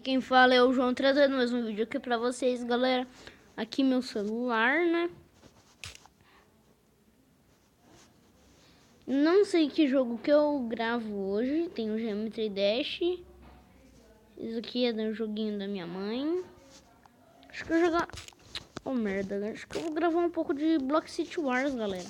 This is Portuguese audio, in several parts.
Aqui quem fala é o João, trazendo mais um vídeo aqui pra vocês, galera. Aqui meu celular, né? Não sei que jogo que eu gravo hoje. Tem o Geometry Dash. Isso aqui é do joguinho da minha mãe. Acho que eu vou jogar... Oh, merda. Acho que eu vou gravar um pouco de Block City Wars, galera.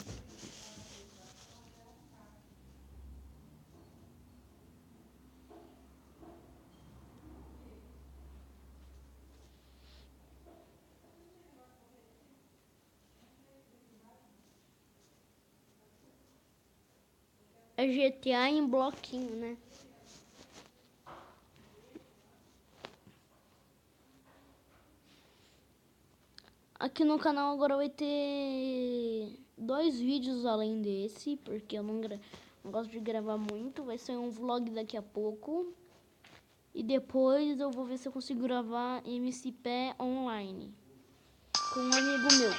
É GTA em bloquinho, né? Aqui no canal agora vai ter 2 vídeos além desse, porque eu não gosto de gravar muito. Vai ser um vlog daqui a pouco. E depois eu vou ver se eu consigo gravar MCP online com um amigo meu.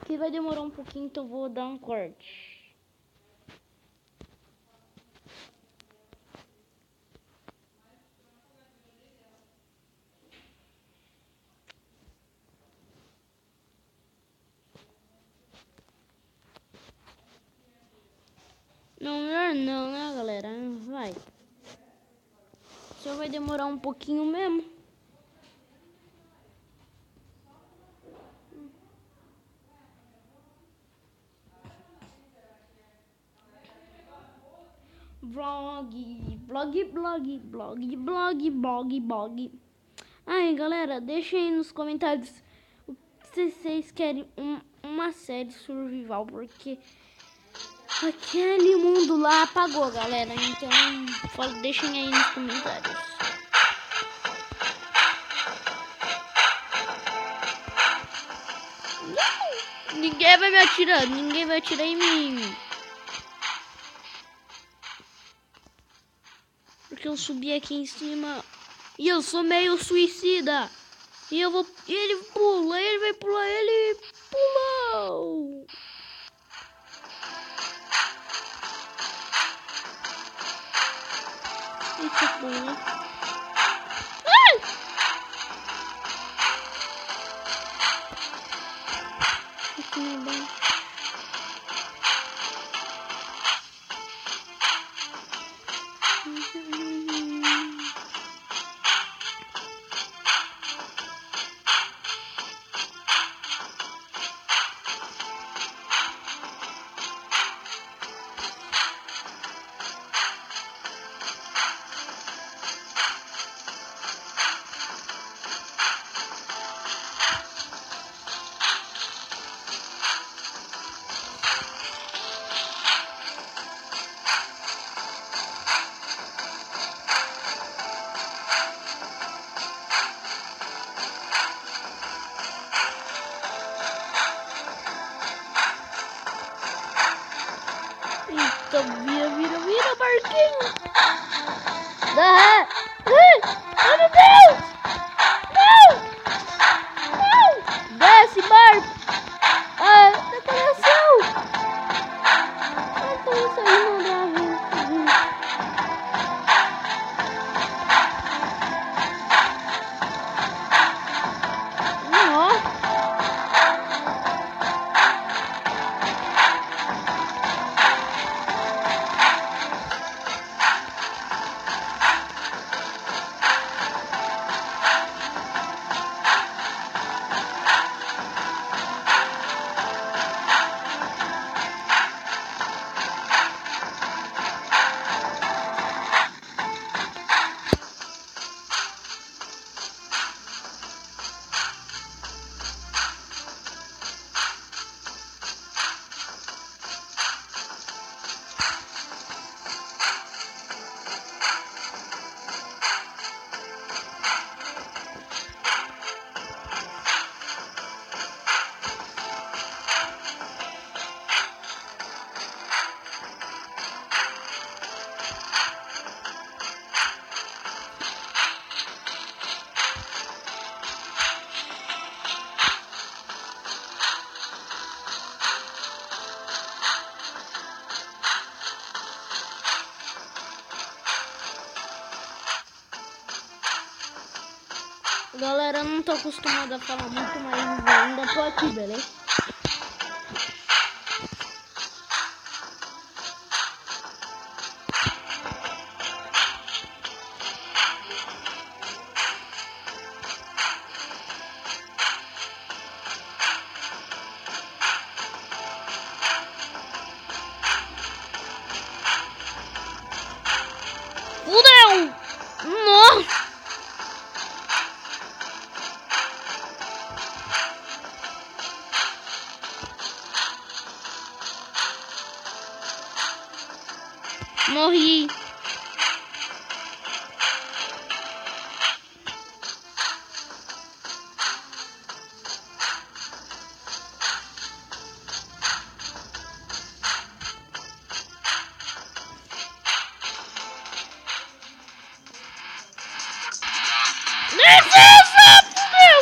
Que vai demorar um pouquinho, então eu vou dar um corte. Não, melhor não, né, galera? Vai. Só vai demorar um pouquinho mesmo. Blog. Ai, galera, deixa aí nos comentários se vocês querem uma série survival, porque aquele mundo lá apagou, galera. Então, deixem aí nos comentários. Ninguém vai me atirar, ninguém vai atirar em mim. Porque eu subi aqui em cima e eu sou meio suicida. E eu vou. E ele pula, ele vai pular, ele pulou. Eita porra. Ai! Aqui não é bom. Eita, vira, barquinho. Dá ré. Ai, meu Deus. Não. Desce, barco. Ah, decoração. Isso aí não dá, viu? Galera, eu não tô acostumada a falar muito, mas ainda tô aqui, beleza? Fudeu! Nossa! Morri. Defesa! Fudeu!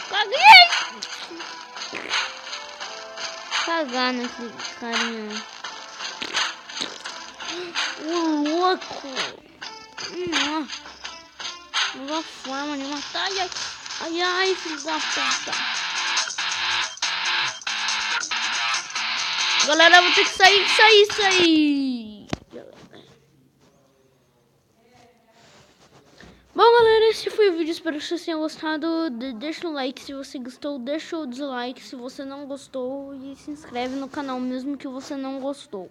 Caguei! Cagar nesse carinha. O louco! Nova forma de matar. Ai, ai, ai, filho da puta. Galera, eu vou ter que sair. Bom, galera, esse foi o vídeo. Espero que vocês tenham gostado. Deixa um like se você gostou. Deixa o dislike se você não gostou. E se inscreve no canal mesmo que você não gostou.